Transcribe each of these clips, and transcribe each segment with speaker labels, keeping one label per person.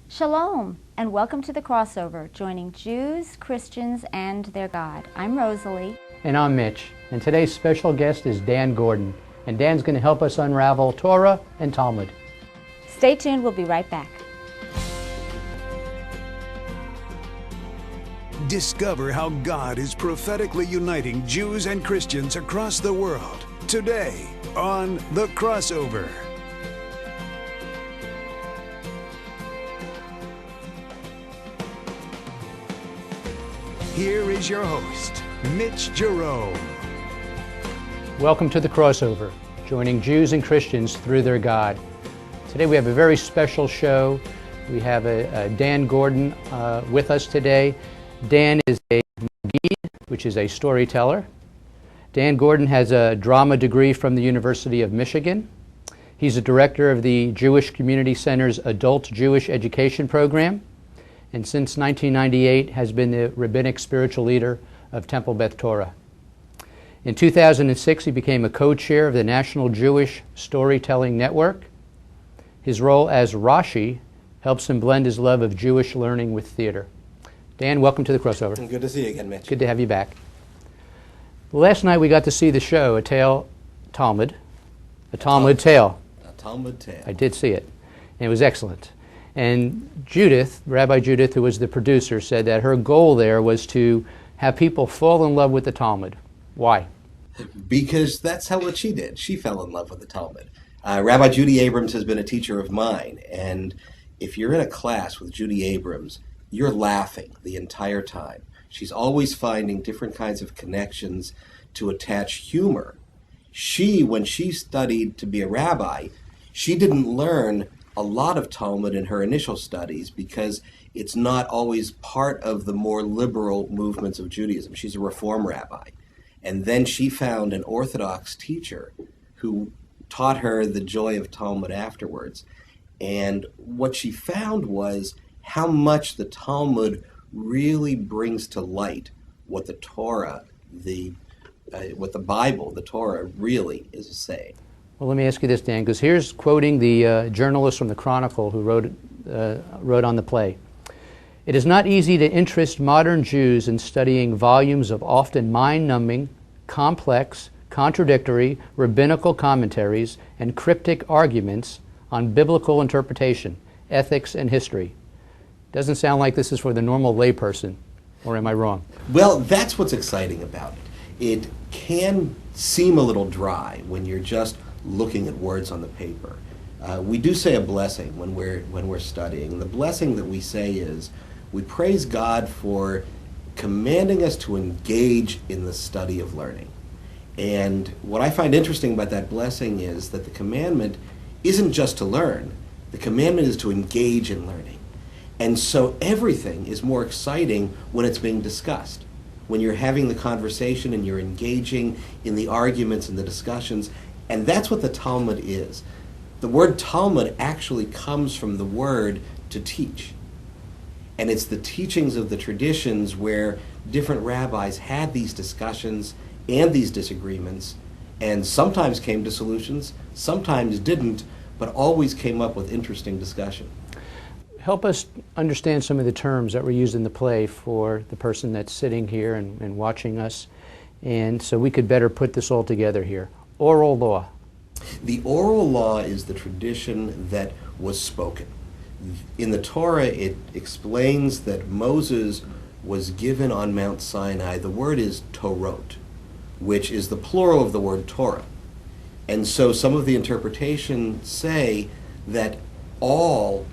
Speaker 1: Shalom, and welcome to The Crossover, joining Jews, Christians, and their God. I'm Rosalie.
Speaker 2: And I'm Mitch. And today's special guest is Dan Gordon. And Dan's going to help us unravel Torah and Talmud.
Speaker 1: Stay tuned, we'll be right back.
Speaker 3: Discover how God is prophetically uniting Jews and Christians across the world today on The Crossover. Here is your host, Mitch Jerome.
Speaker 2: Welcome to The Crossover, joining Jews and Christians through their God. Today we have a very special show. We have Dan Gordon with us today. Dan is a Magid, which is a storyteller. Dan Gordon has a drama degree from the University of Michigan. He's a director of the Jewish Community Center's Adult Jewish Education Program, and since 1998 has been the rabbinic spiritual leader of Temple Beth Torah. In 2006, he became a co-chair of the National Jewish Storytelling Network. His role as Rashi helps him blend his love of Jewish learning with theater. Dan, welcome to The Crossover.
Speaker 4: Good to see you again, Mitch.
Speaker 2: Good to have you back. Last night we got to see the show, A Talmud Tale.
Speaker 4: A Talmud Tale.
Speaker 2: I did see it, and it was excellent. And Judith, Rabbi Judith, who was the producer, said that her goal there was to have people fall in love with the Talmud. Why?
Speaker 4: Because that's what she did. She fell in love with the Talmud. Rabbi Judy Abrams has been a teacher of mine, and if you're in a class with Judy Abrams, you're laughing the entire time. She's always finding different kinds of connections to attach humor. When she studied to be a rabbi, she didn't learn a lot of Talmud in her initial studies because it's not always part of the more liberal movements of Judaism. She's a Reform rabbi. And then she found an Orthodox teacher who taught her the joy of Talmud afterwards. And what she found was how much the Talmud really brings to light what the Torah, what the Bible, the Torah, really is saying.
Speaker 2: Well, let me ask you this, Dan, because here's quoting the journalist from the Chronicle who wrote on the play. It is not easy to interest modern Jews in studying volumes of often mind-numbing, complex, contradictory, rabbinical commentaries and cryptic arguments on biblical interpretation, ethics, and history. Doesn't sound like this is for the normal layperson, or am I wrong?
Speaker 4: Well, that's what's exciting about it. It can seem a little dry when you're just looking at words on the paper. We do say a blessing when we're studying. The blessing that we say is we praise God for commanding us to engage in the study of learning. And what I find interesting about that blessing is that the commandment isn't just to learn. The commandment is to engage in learning. And so everything is more exciting when it's being discussed. When you're having the conversation and you're engaging in the arguments and the discussions. And that's what the Talmud is. The word Talmud actually comes from the word to teach. And it's the teachings of the traditions where different rabbis had these discussions and these disagreements, and sometimes came to solutions, sometimes didn't, but always came up with interesting discussion.
Speaker 2: Help us understand some of the terms that were used in the play for the person that's sitting here and watching us, and so we could better put this all together here. Oral law.
Speaker 4: The oral law is the tradition that was spoken. In the Torah, it explains that Moses was given on Mount Sinai. The word is Torot, which is the plural of the word Torah. And so some of the interpretations say that all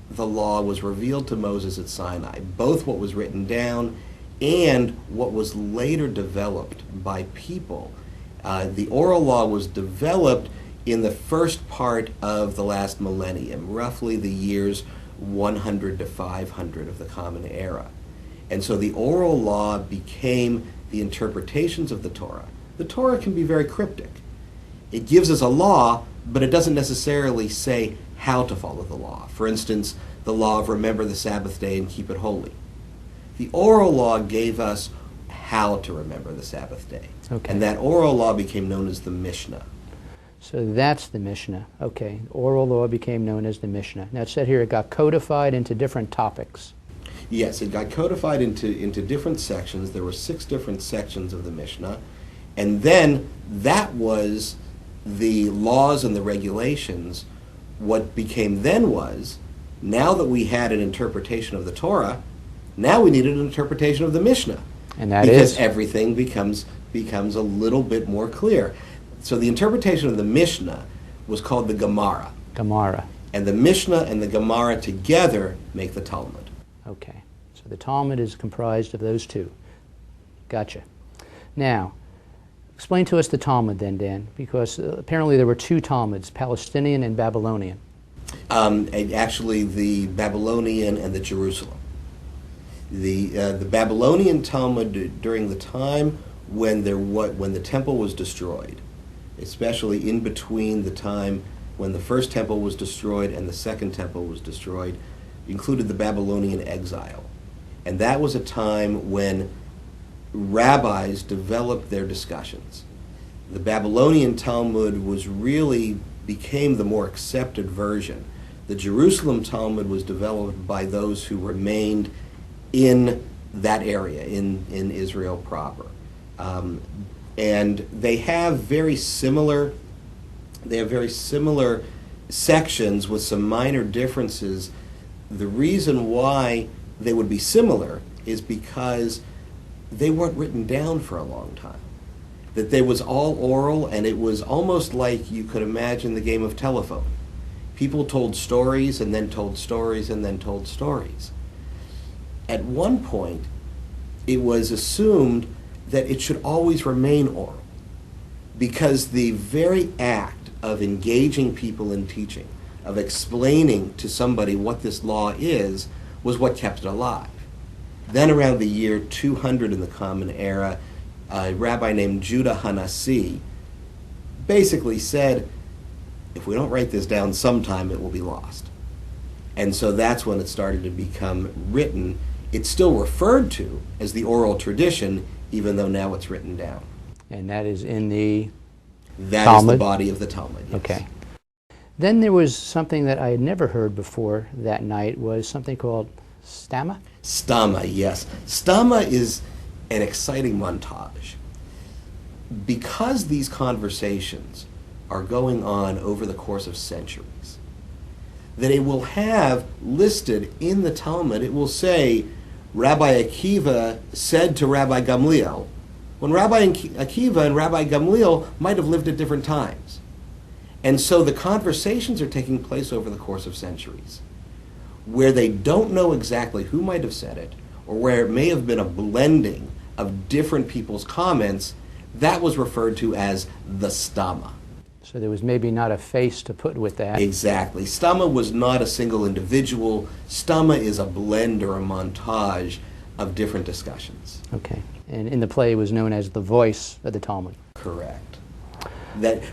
Speaker 4: the law was revealed to Moses at Sinai, both what was written down and what was later developed by people. The oral law was developed in the first part of the last millennium, roughly the years 100 to 500 of the Common Era. And so the oral law became the interpretations of the Torah. The Torah can be very cryptic. It gives us a law, but it doesn't necessarily say how to follow the law. For instance, the law of remember the Sabbath day and keep it holy. The oral law gave us how to remember the Sabbath day.
Speaker 2: Okay.
Speaker 4: And that oral law became known as the Mishnah.
Speaker 2: So that's the Mishnah. Okay, oral law became known as the Mishnah. Now it said here it got codified into different topics.
Speaker 4: Yes, it got codified into different sections. There were 6 different sections of the Mishnah. And then that was the laws and the regulations. What became then was, now that we had an interpretation of the Torah, now we needed an interpretation of the Mishnah.
Speaker 2: And that
Speaker 4: because
Speaker 2: is?
Speaker 4: Everything becomes a little bit more clear. So the interpretation of the Mishnah was called the Gemara.
Speaker 2: Gemara.
Speaker 4: And the Mishnah and the Gemara together make the Talmud.
Speaker 2: Okay. So the Talmud is comprised of those two. Gotcha. Now, explain to us the Talmud then, Dan, because apparently there were 2 Talmuds, Palestinian and Babylonian.
Speaker 4: Actually, the Babylonian and the Jerusalem. The Babylonian Talmud during the time when the temple was destroyed, especially in between the time when the first temple was destroyed and the second temple was destroyed, included the Babylonian exile. And that was a time when rabbis developed their discussions. The Babylonian Talmud became the more accepted version. The Jerusalem Talmud was developed by those who remained in that area, in Israel proper. And they have very similar sections with some minor differences. The reason why they would be similar is because they weren't written down for a long time. That they was all oral, and it was almost like you could imagine the game of telephone. People told stories and then told stories and then told stories. At one point, it was assumed that it should always remain oral, because the very act of engaging people in teaching, of explaining to somebody what this law is, was what kept it alive. Then around the year 200 in the Common Era, a rabbi named Judah Hanassi basically said, if we don't write this down sometime, it will be lost. And so that's when it started to become written. It's still referred to as the oral tradition, even though now it's written down.
Speaker 2: And that is in the
Speaker 4: That
Speaker 2: Talmud?
Speaker 4: is the body of the Talmud, yes.
Speaker 2: Okay. Then there was something that I had never heard before that night, was something called Stamma?
Speaker 4: Stamma, yes. Stamma is an exciting montage. Because these conversations are going on over the course of centuries, that it will have listed in the Talmud, it will say, Rabbi Akiva said to Rabbi Gamliel, when Rabbi Akiva and Rabbi Gamliel might have lived at different times. And so the conversations are taking place over the course of centuries, where they don't know exactly who might have said it, or where it may have been a blending of different people's comments. That was referred to as the Stamma.
Speaker 2: So there was maybe not a face to put with that.
Speaker 4: Exactly. Stamma was not a single individual. Stamma is a blend or a montage of different discussions.
Speaker 2: Okay. And in the play it was known as the voice of the Talmud.
Speaker 4: Correct.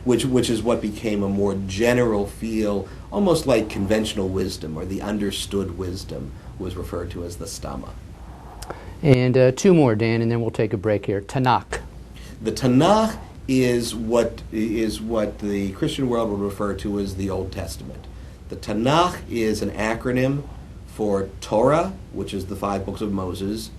Speaker 4: Which is what became a more general feel, almost like conventional wisdom or the understood wisdom was referred to as the Stamma.
Speaker 2: And 2 more, Dan, and then we'll take a break here. Tanakh.
Speaker 4: The Tanakh is what the Christian world would refer to as the Old Testament. The Tanakh is an acronym for Torah, which is the 5 books of Moses,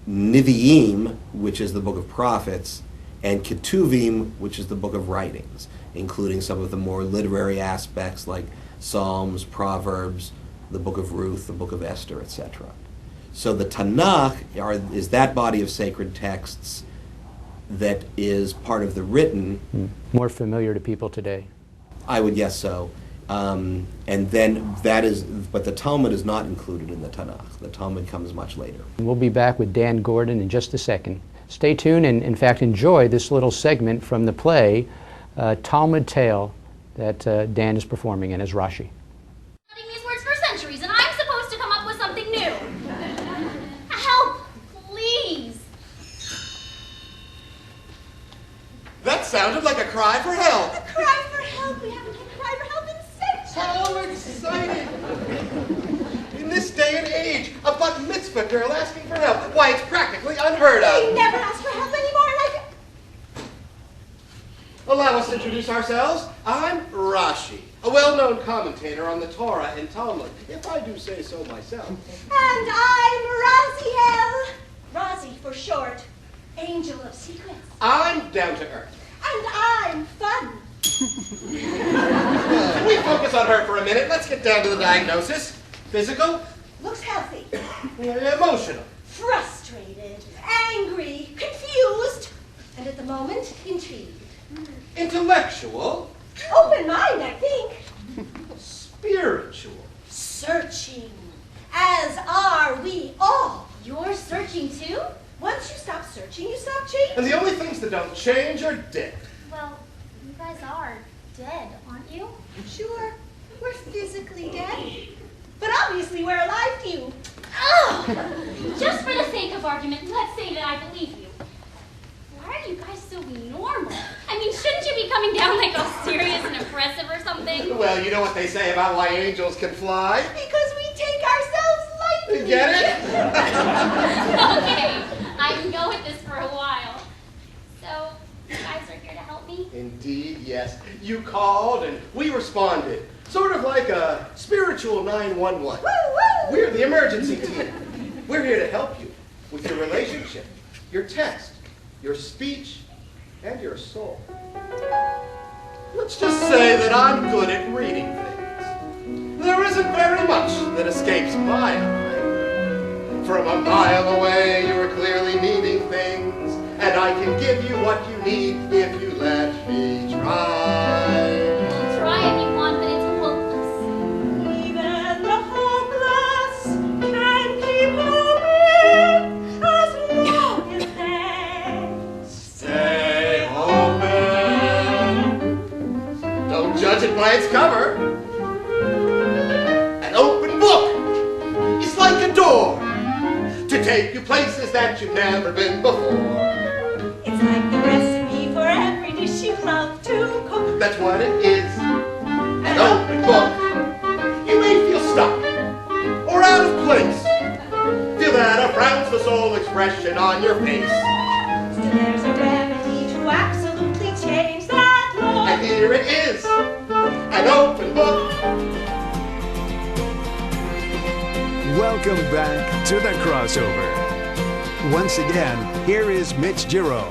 Speaker 4: Nevi'im, which is the book of prophets, and Ketuvim, which is the book of writings, including some of the more literary aspects like Psalms, Proverbs, the book of Ruth, the book of Esther, etc. So the Tanakh is that body of sacred texts that is part of the written.
Speaker 2: More familiar to people today.
Speaker 4: I would guess so. And then but the Talmud is not included in the Tanakh. The Talmud comes much later.
Speaker 2: We'll be back with Dan Gordon in just a second. Stay tuned and, in fact, enjoy this little segment from the play, Talmud Tale, that Dan is performing in as Rashi.
Speaker 5: Studying these words for centuries, and I'm supposed to come up with something new. Help, please.
Speaker 6: That sounded like a cry for help.
Speaker 5: A cry for help. We haven't had a cry for help in centuries.
Speaker 6: How exciting! In this day and age, a bat mitzvah girl asking for help. Why, it's practically unheard
Speaker 5: They
Speaker 6: of.
Speaker 5: never ask for help anymore.
Speaker 6: Allow us to introduce ourselves. I'm Rashi, a well-known commentator on the Torah and Talmud, if I do say so myself.
Speaker 7: And I'm Raziel. Razi for short. Angel of secrets.
Speaker 6: I'm down to earth.
Speaker 7: And I'm fun.
Speaker 6: We focus on her for a minute. Let's get down to the diagnosis. Physical?
Speaker 7: Looks healthy.
Speaker 6: Emotional?
Speaker 7: Frustrated. Angry. Confused. And at the moment, intrigued.
Speaker 6: Intellectual?
Speaker 7: Open mind, I think.
Speaker 6: Spiritual?
Speaker 7: Searching. As are we all.
Speaker 5: You're searching too?
Speaker 7: Once you stop searching, you stop changing.
Speaker 6: And the only things that don't change are dead.
Speaker 5: Well, you guys are dead, aren't you?
Speaker 7: Sure, we're physically dead. But obviously we're alive to you.
Speaker 5: Oh! Just for the sake of argument, let's say that I believe you. Why are you guys so normal? I mean, shouldn't you be coming down like all serious and impressive or something?
Speaker 6: Well, you know what they say about why angels can fly?
Speaker 7: Because we take ourselves lightly.
Speaker 6: Get it?
Speaker 5: Okay, I can go with this for a while. So, you guys are here to help me?
Speaker 6: Indeed, yes. You called and we responded. Sort of like a spiritual 911.
Speaker 7: Woo, woo.
Speaker 6: We're the emergency team. We're here to help you with your relationship, your text, your speech, and your soul. Let's just say that I'm good at reading things. There isn't very much that escapes my eye. From a mile away, you are clearly needing things, and I can give you what you need if you let me try.
Speaker 5: Try if you want, but it's hopeless.
Speaker 7: Even the hopeless can keep hoping as long as they
Speaker 6: Stay open. Don't judge it by its cover. An open book is like a door to take you places that you've never been before.
Speaker 7: It's like the recipe for every dish you love to cook.
Speaker 6: That's what it is. An open book. You may feel stuck or out of place. Feel that a frown's the sole expression on your face.
Speaker 7: Still there's a remedy to absolutely change that look.
Speaker 6: And here it is. An open book.
Speaker 3: Welcome back to The Crossover. Once again, here is Mitch Giro.